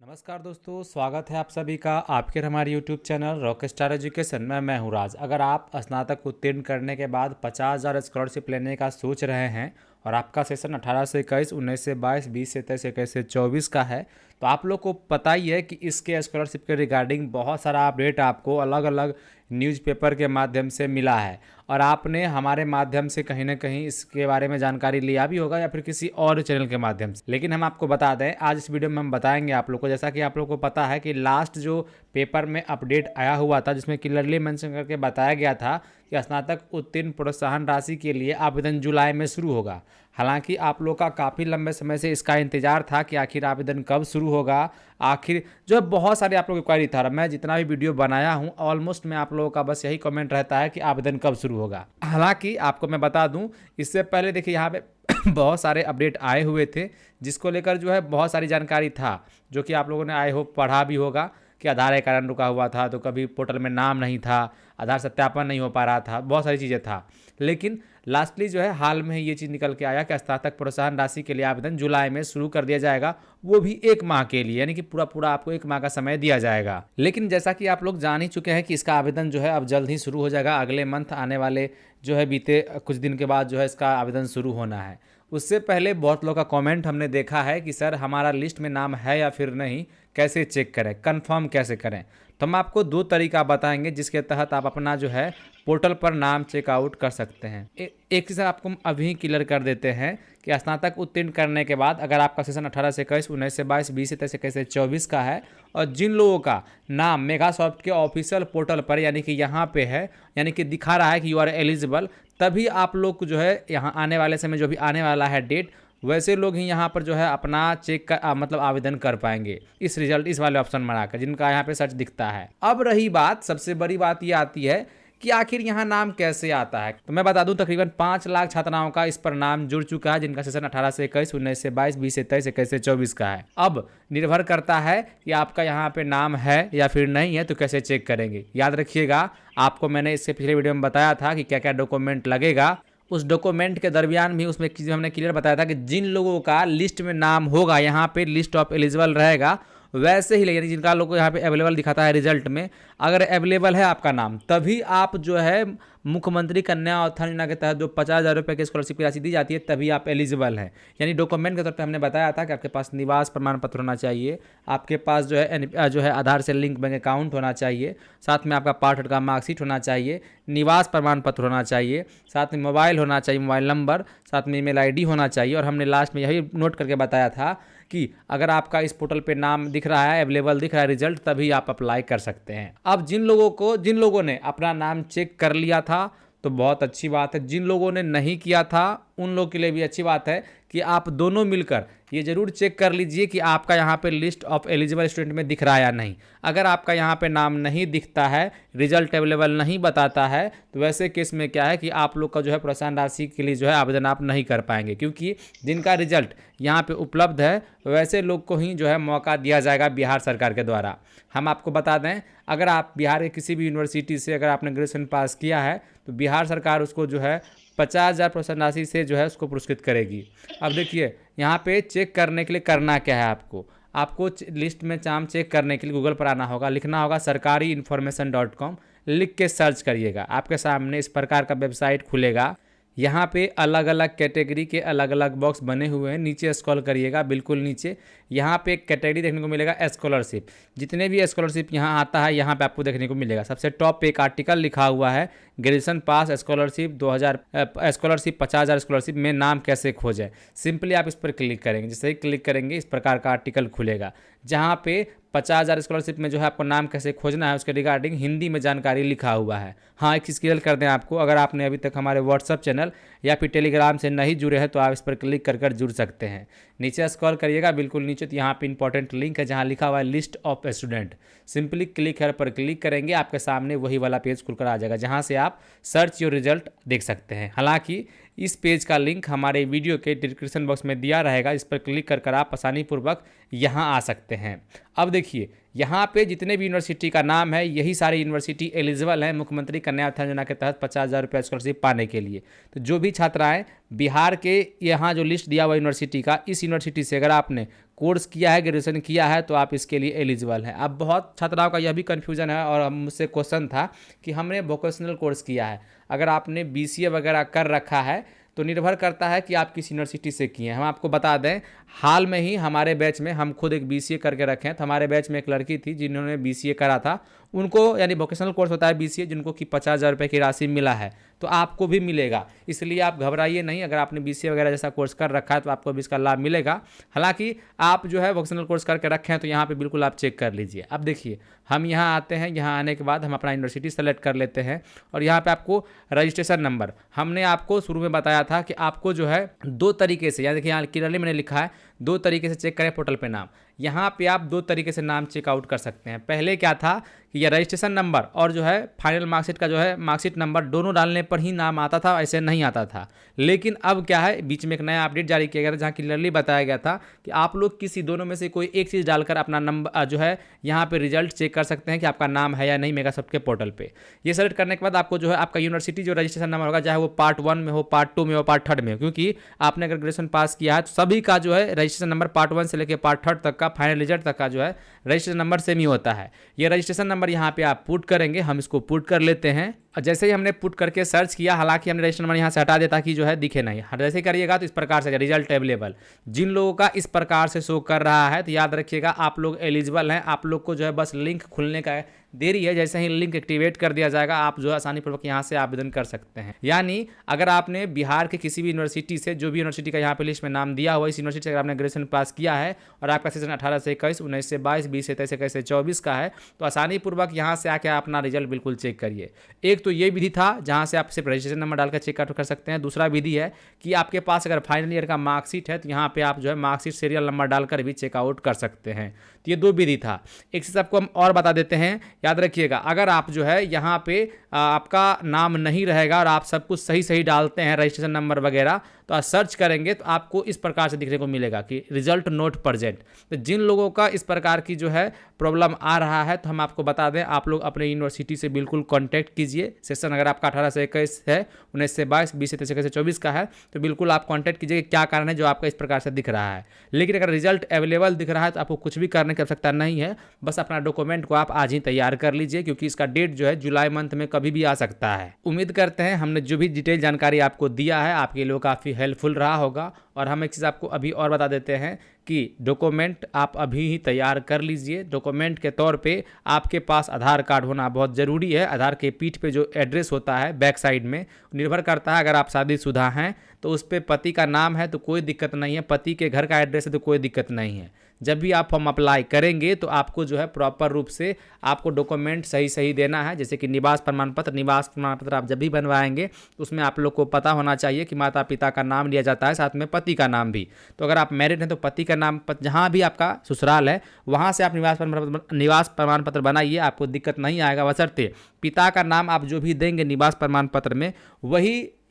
नमस्कार दोस्तों, स्वागत है आप सभी का आपके हमारे यूट्यूब चैनल रॉकस्टार एजुकेशन में। मैं हूँ राज। अगर आप स्नातक उत्तीर्ण करने के बाद 50,000 स्कॉलरशिप लेने का सोच रहे हैं और आपका सेशन 18 से 21, 19 से 22, 20 से 23, 21 से 24 का है, तो आप लोग को पता ही है कि इसके स्कॉलरशिप के रिगार्डिंग बहुत सारा अपडेट आपको अलग अलग न्यूज़पेपर के माध्यम से मिला है और आपने हमारे माध्यम से कहीं ना कहीं इसके बारे में जानकारी लिया भी होगा या फिर किसी और चैनल के माध्यम से। लेकिन हम आपको बता दें, आज इस वीडियो में हम बताएंगे आप लोग को, जैसा कि आप लोग को पता है कि लास्ट जो पेपर में अपडेट आया हुआ था जिसमें क्लियरली मेंशन करके बताया गया था कि स्नातक उत्तीर्ण प्रोत्साहन राशि के लिए आवेदन जुलाई में शुरू होगा। हालांकि आप लोग का काफ़ी लंबे समय से इसका इंतजार था कि आखिर आवेदन कब शुरू होगा। आखिर जो है बहुत सारे आप लोग की क्वारी था, मैं जितना भी वीडियो बनाया हूं ऑलमोस्ट में आप लोगों का बस यही कमेंट रहता है कि आवेदन कब शुरू होगा। हालांकि आपको मैं बता दूं, इससे पहले देखिए यहाँ पे बहुत सारे अपडेट आए हुए थे जिसको लेकर जो है बहुत सारी जानकारी था, जो कि आप लोगों ने आई होप पढ़ा भी होगा कि आधार के कारण रुका हुआ था, तो कभी पोर्टल में नाम नहीं था, आधार सत्यापन नहीं हो पा रहा था, बहुत सारी चीज़ें था। लेकिन लास्टली जो है हाल में ये चीज़ निकल के आया कि स्नातक प्रोत्साहन राशि के लिए आवेदन जुलाई में शुरू कर दिया जाएगा, वो भी 1 माह के लिए, यानी कि पूरा पूरा आपको 1 माह का समय दिया जाएगा। लेकिन जैसा कि आप लोग जान ही चुके हैं कि इसका आवेदन जो है अब जल्द ही शुरू हो जाएगा। अगले मंथ आने वाले जो है बीते कुछ दिन के बाद जो है इसका आवेदन शुरू होना है। उससे पहले बहुत लोग का कमेंट हमने देखा है कि सर हमारा लिस्ट में नाम है या फिर नहीं, कैसे चेक करें, कंफर्म कैसे करें। तो हम आपको 2 तरीका बताएंगे जिसके तहत आप अपना जो है पोर्टल पर नाम चेकआउट कर सकते हैं। एक चीज़ आपको हम क्लियर कर देते हैं कि स्नातक उत्तीर्ण करने के बाद अगर आपका सेशन 18 से 21, 19 से 22, 20 से 23, 21 से 24 का है और जिन लोगों का नाम मेगासॉफ्ट के ऑफिशियल पोर्टल पर यानी कि यहाँ पे है, यानी कि दिखा रहा है कि यू आर एलिजिबल, तभी आप लोग को जो है यहाँ आने वाले समय जो भी आने वाला है डेट, वैसे लोग ही यहाँ पर जो है अपना चेक का मतलब आवेदन कर पाएंगे इस रिजल्ट इस वाले ऑप्शन बनाकर जिनका यहाँ पे सर्च दिखता है। अब रही बात, सबसे बड़ी बात ये आती है कि आखिर यहाँ नाम कैसे आता है। तो मैं बता दूं तकरीबन 5 लाख छात्राओं का इस पर नाम जुड़ चुका है जिनका सेशन 18 से 21, 19 से 22, 20 से 23, 21 से 24 का है। अब निर्भर करता है कि आपका यहाँ पे नाम है या फिर नहीं है, तो कैसे चेक करेंगे। याद रखिएगा, आपको मैंने इससे पिछले वीडियो में बताया था कि क्या क्या डॉक्यूमेंट लगेगा। उस डॉक्यूमेंट के दरमियान भी उसमें हमने क्लियर बताया था कि जिन लोगों का लिस्ट में नाम होगा, यहाँ पे लिस्ट ऑफ एलिजिबल रहेगा, वैसे ही यानी जिनका लोग को यहाँ पे अवेलेबल दिखाता है रिजल्ट में, अगर अवेलेबल है आपका नाम, तभी आप जो है मुख्यमंत्री कन्या उत्थान योजना के तहत जो 50,000 रुपये की स्कॉलरशिप की राशि दी जाती है, तभी आप एलिजिबल हैं। यानी डॉक्यूमेंट के तौर पे हमने बताया था कि आपके पास निवास प्रमाण पत्र होना चाहिए, आपके पास जो है आधार से लिंक बैंक अकाउंट होना चाहिए, साथ में आपका पार्ट का मार्कशीट होना चाहिए, निवास प्रमाण पत्र होना चाहिए, साथ में मोबाइल होना चाहिए, मोबाइल नंबर, साथ में ईमेल आईडी होना चाहिए। और हमने लास्ट में यही नोट करके बताया था कि अगर आपका इस पोर्टल पे नाम दिख रहा है, अवेलेबल दिख रहा है रिजल्ट, तभी आप अप्लाई कर सकते हैं। अब जिन लोगों ने अपना नाम चेक कर लिया था तो बहुत अच्छी बात है, जिन लोगों ने नहीं किया था उन लोगों के लिए भी अच्छी बात है कि आप दोनों मिलकर ये जरूर चेक कर लीजिए कि आपका यहाँ पे लिस्ट ऑफ एलिजिबल स्टूडेंट में दिख रहा है या नहीं। अगर आपका यहाँ पे नाम नहीं दिखता है, रिजल्ट अवेलेबल नहीं बताता है, तो वैसे केस में क्या है कि आप लोग का जो है प्रोत्साहन राशि के लिए जो है आवेदन आप नहीं कर पाएंगे, क्योंकि जिनका रिजल्ट यहाँ पे उपलब्ध है वैसे लोग को ही जो है मौका दिया जाएगा बिहार सरकार के द्वारा। हम आपको बता दें, अगर आप बिहार के किसी भी यूनिवर्सिटी से अगर आपने ग्रेजुएशन पास किया है तो बिहार सरकार उसको जो है 50,000 प्रोत्साहन राशि से जो है उसको पुरस्कृत करेगी। अब देखिए यहाँ पे चेक करने के लिए करना क्या है, आपको लिस्ट में नाम चेक करने के लिए गूगल पर आना होगा, लिखना होगा sarkariinformation.com, लिख के सर्च करिएगा, आपके सामने इस प्रकार का वेबसाइट खुलेगा। यहाँ पे अलग अलग कैटेगरी के अलग अलग बॉक्स बने हुए हैं, नीचे स्क्रॉल करिएगा, बिल्कुल नीचे यहाँ पे एक कैटेगरी देखने को मिलेगा स्कॉलरशिप। जितने भी स्कॉलरशिप यहाँ आता है यहाँ पे आपको देखने को मिलेगा। सबसे टॉप पे एक आर्टिकल लिखा हुआ है graduation pass scholarship 2000 scholarship 50,000 scholarship में नाम कैसे खोजें। सिंपली आप इस पर क्लिक करेंगे, जैसे ही क्लिक करेंगे इस प्रकार का आर्टिकल खुलेगा जहाँ पे 50,000 स्कॉलरशिप में जो है आपको नाम कैसे खोजना है उसके रिगार्डिंग हिंदी में जानकारी लिखा हुआ है। हाँ, एक चीज़ क्लियर कर दें आपको, अगर आपने अभी तक हमारे व्हाट्सअप चैनल या फिर टेलीग्राम से नहीं जुड़े हैं तो आप इस पर क्लिक कर जुड़ सकते हैं। नीचे स्क्रॉल करिएगा, बिल्कुल नीचे, तो यहाँ पे इंपॉर्टेंट लिंक है जहाँ लिखा हुआ है list of student. Simply click here पर क्लिक करेंगे, आपके सामने वही वाला पेज खुलकर आ जाएगा जहाँ से आप सर्च योर रिजल्ट देख सकते हैं। हालांकि इस पेज का लिंक हमारे वीडियो के डिस्क्रिप्शन बॉक्स में दिया रहेगा, इस पर क्लिक कर आप आसानी पूर्वक यहाँ आ सकते हैं। अब देखिए यहाँ पे जितने भी यूनिवर्सिटी का नाम है यही सारी यूनिवर्सिटी एलिजिबल हैं मुख्यमंत्री कन्या उत्थान योजना के तहत 50,000 रुपये स्कॉलरशिप पाने के लिए। तो जो भी छात्राएं बिहार के यहाँ जो लिस्ट दिया हुआ यूनिवर्सिटी का, इस यूनिवर्सिटी से अगर आपने कोर्स किया है, ग्रेजुएशन किया है, तो आप इसके लिए एलिजिबल हैं। अब बहुत छात्राओं का यह भी कन्फ्यूजन है और मुझसे क्वेश्चन था कि हमने वोकेशनल कोर्स किया है, अगर आपने BCA वगैरह कर रखा है तो निर्भर करता है कि आप किस यूनिवर्सिटी से किए हैं। हम आपको बता दें, हाल में ही हमारे बैच में, हम खुद एक BCA करके रखे हैं, तो हमारे बैच में एक लड़की थी जिन्होंने BCA करा था, उनको, यानी वोकेशनल कोर्स होता है BCA, जिनको कि 50,000 रुपये की राशि मिला है, तो आपको भी मिलेगा। इसलिए आप घबराइए नहीं, अगर आपने BCA वगैरह जैसा कोर्स कर रखा है तो आपको भी इसका लाभ मिलेगा। हालांकि आप जो है वोकेशनल कोर्स करके रखे हैं तो यहाँ पे बिल्कुल आप चेक कर लीजिए। अब देखिए, हम यहाँ आते हैं, यहाँ आने के बाद हम अपना यूनिवर्सिटी सेलेक्ट कर लेते हैं और यहाँ पे आपको रजिस्ट्रेशन नंबर, हमने आपको शुरू में बताया था कि आपको जो है 2 तरीके से, यहाँ देखिए यहाँ क्लियरली मैंने लिखा है 2 तरीके से चेक करें पोर्टल पे नाम। यहाँ पे आप 2 तरीके से नाम चेकआउट कर सकते हैं। पहले क्या था कि यह रजिस्ट्रेशन नंबर और जो है फाइनल मार्कशीट का जो है मार्कशीट नंबर, दोनों डालने पर ही नाम आता था, ऐसे नहीं आता था। लेकिन अब क्या है, बीच में एक नया अपडेट जारी किया गया था जहाँ क्लियरली बताया गया था कि आप लोग किसी दोनों में से कोई एक चीज़ डालकर अपना नंबर जो है यहाँ पे रिजल्ट चेक कर सकते हैं कि आपका नाम है या नहीं मेगासॉफ्ट के पोर्टल पे। ये सेलेक्ट करने के बाद आपको जो है आपका यूनिवर्सिटी जो रजिस्ट्रेशन नंबर होगा, चाहे वो पार्ट 1 में हो, पार्ट 2 में हो, पार्ट 3 में हो, क्योंकि आपने अगर ग्रेजुएशन पास किया है तो सभी का जो है रजिस्ट्रेशन नंबर पार्ट 1 से लेकर पार्ट 3 तक का फाइनल रिजल्ट तक का जो है रजिस्ट्रेशन नंबर सेम ही होता है। ये रजिस्ट्रेशन नंबर यहाँ पे आप पुट करेंगे, हम इसको पुट कर लेते हैं। जैसे ही हमने पुट करके सर्च किया, हालांकि हमने रजिस्ट्रेशन नंबर यहाँ से हटा दिया ताकि जो है दिखे नहीं, जैसे करिएगा तो इस प्रकार से रिजल्ट अवेलेबल, जिन लोगों का इस प्रकार से शो कर रहा है तो याद रखिएगा आप लोग एलिजिबल हैं। आप लोग को जो है बस लिंक खुलने का देरी है, जैसे ही लिंक एक्टिवेट कर दिया जाएगा आप जो है आसानी पूर्वक यहाँ से आवेदन कर सकते हैं। यानी अगर आपने बिहार के किसी भी यूनिवर्सिटी से, जो भी यूनिवर्सिटी का यहाँ पे लिस्ट में नाम दिया हुआ, इस यूनिवर्सिटी से अगर आपने ग्रेजुएशन पास किया है और आपका सेशन 18 से 21, 19 से 22, 20 से 23, 21 से 24 का है, तो आसानी पूर्वक यहाँ से आके अपना रिजल्ट बिल्कुल चेक करिए। एक तो ये विधि था जहाँ से आप सिर्फ रजिस्ट्रेशन नंबर डालकर चेकआउट कर सकते हैं। दूसरा विधि है कि आपके पास अगर फाइनल ईयर का मार्कशीट है तो यहाँ पे आप जो है मार्कशीट सीरियल नंबर डालकर भी चेकआउट कर सकते हैं। तो ये 2 विधि था। एक चीज़ आपको हम और बता देते हैं, याद रखिएगा, अगर आप जो है यहाँ पे आपका नाम नहीं रहेगा और आप सब कुछ सही सही डालते हैं रजिस्ट्रेशन नंबर वगैरह, तो आप सर्च करेंगे तो आपको इस प्रकार से दिखने को मिलेगा कि रिजल्ट नोट प्रेजेंट। तो जिन लोगों का इस प्रकार की जो है प्रॉब्लम आ रहा है तो हम आपको बता दें, आप लोग अपने यूनिवर्सिटी से बिल्कुल कांटेक्ट कीजिए। सेशन अगर आपका 18 से 21 है, 19 से 22, 20 से 23, 21 से 24 का है, तो बिल्कुल आप कांटेक्ट कीजिए कि क्या कारण है जो आपका इस प्रकार से दिख रहा है। लेकिन अगर रिजल्ट अवेलेबल दिख रहा है तो आपको कुछ भी करने की आवश्यकता नहीं है, बस अपना डॉक्यूमेंट को आप आज ही तैयार कर लीजिए, क्योंकि इसका डेट जो है जुलाई मंथ में कभी भी आ सकता है। उम्मीद करते हैं हमने जो भी डिटेल जानकारी आपको दिया है आपके लिए काफ़ी हेल्पफुल रहा होगा। और हम एक चीज़ आपको अभी और बता देते हैं कि डॉक्यूमेंट आप अभी ही तैयार कर लीजिए। डॉक्यूमेंट के तौर पे आपके पास आधार कार्ड होना बहुत ज़रूरी है। आधार के पीठ पे जो एड्रेस होता है बैक साइड में, निर्भर करता है, अगर आप शादीशुदा हैं तो उस पर पति का नाम है तो कोई दिक्कत नहीं है, पति के घर का एड्रेस है तो कोई दिक्कत नहीं है। जब भी आप फॉर्म अप्लाई करेंगे तो आपको जो है प्रॉपर रूप से आपको डॉक्यूमेंट सही सही देना है, जैसे कि निवास प्रमाण पत्र आप जब भी बनवाएंगे तो उसमें आप लोग को पता होना चाहिए कि माता पिता का नाम लिया जाता है, साथ में पति का नाम भी। तो अगर आप मैरिड हैं तो पति का नाम, जहाँ भी आपका ससुराल है वहाँ से आप निवास प्रमाण पत्र बनाइए, आपको दिक्कत नहीं आएगा। बशर्ते पिता का नाम आप जो भी देंगे निवास प्रमाण पत्र में,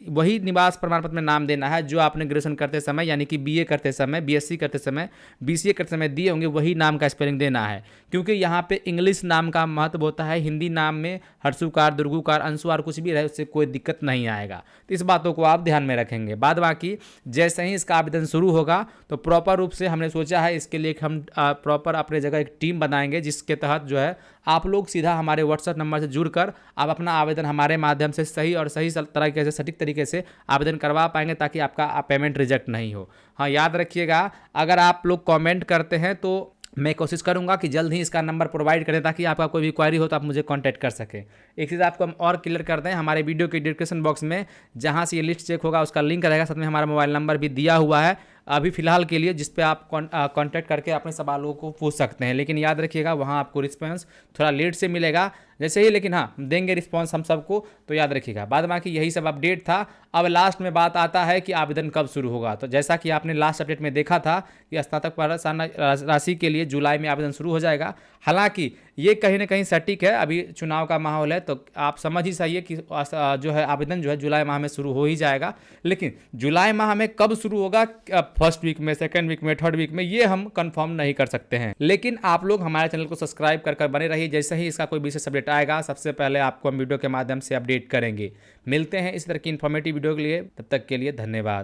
वही निवास प्रमाण पत्र में नाम देना है जो आपने ग्रेजुएशन करते समय, यानी कि BA करते समय, BSc करते समय, BCA करते समय दिए होंगे, वही नाम का स्पेलिंग देना है। क्योंकि यहाँ पे इंग्लिश नाम का महत्व होता है, हिंदी नाम में हर्षुकार, दुर्गुकार, अंशुकार कुछ भी रहे उससे कोई दिक्कत नहीं आएगा। तो इस बातों को आप ध्यान में रखेंगे। बाद बाकी जैसे ही इसका आवेदन शुरू होगा तो प्रॉपर रूप से हमने सोचा है इसके लिए हम प्रॉपर अपने जगह एक टीम बनाएंगे, जिसके तहत जो है आप लोग सीधा हमारे व्हाट्सएप नंबर से जुड़कर आप अपना आवेदन हमारे माध्यम से सही और सही तरीके से, सटीक तरीके से आवेदन करवा पाएंगे, ताकि आपका पेमेंट रिजेक्ट नहीं हो। हाँ, याद रखिएगा, अगर आप लोग कमेंट करते हैं तो मैं कोशिश करूंगा कि जल्द ही इसका नंबर प्रोवाइड करें, ताकि आपका कोई भी क्वेरी हो तो आप मुझे कांटेक्ट कर सकें। एक चीज़ आपको हम और क्लियर कर दें, हमारे वीडियो के डिस्क्रिप्शन बॉक्स में जहां से ये लिस्ट चेक होगा उसका लिंक रहेगा, साथ में हमारा मोबाइल नंबर भी दिया हुआ है अभी फ़िलहाल के लिए, जिस पे आप कांटेक्ट करके अपने सवालों को पूछ सकते हैं। लेकिन याद रखिएगा वहाँ आपको रिस्पॉन्स थोड़ा लेट से मिलेगा जैसे ही, लेकिन हाँ देंगे रिस्पॉन्स हम सबको, तो याद रखिएगा। बाद बाकी यही सब अपडेट था। अब लास्ट में बात आता है कि आवेदन कब शुरू होगा। तो जैसा कि आपने लास्ट अपडेट में देखा था कि स्नातक प्रोत्साहन राशि के लिए जुलाई में आवेदन शुरू हो जाएगा। हालांकि ये कहीं ना कहीं सटीक है, अभी चुनाव का माहौल है तो आप समझ ही सही है कि जो है आवेदन जो है जुलाई माह में शुरू हो ही जाएगा। लेकिन जुलाई माह में कब शुरू होगा, फर्स्ट वीक में, सेकंड वीक में, थर्ड वीक में, ये हम कंफर्म नहीं कर सकते हैं। लेकिन आप लोग हमारे चैनल को सब्सक्राइब कर बने रहिए, जैसे ही इसका कोई विशेष अपडेट आएगा सबसे पहले आपको हम वीडियो के माध्यम से अपडेट करेंगे। मिलते हैं इस तरह की इन्फॉर्मेटिव वीडियो के लिए, तब तक के लिए धन्यवाद।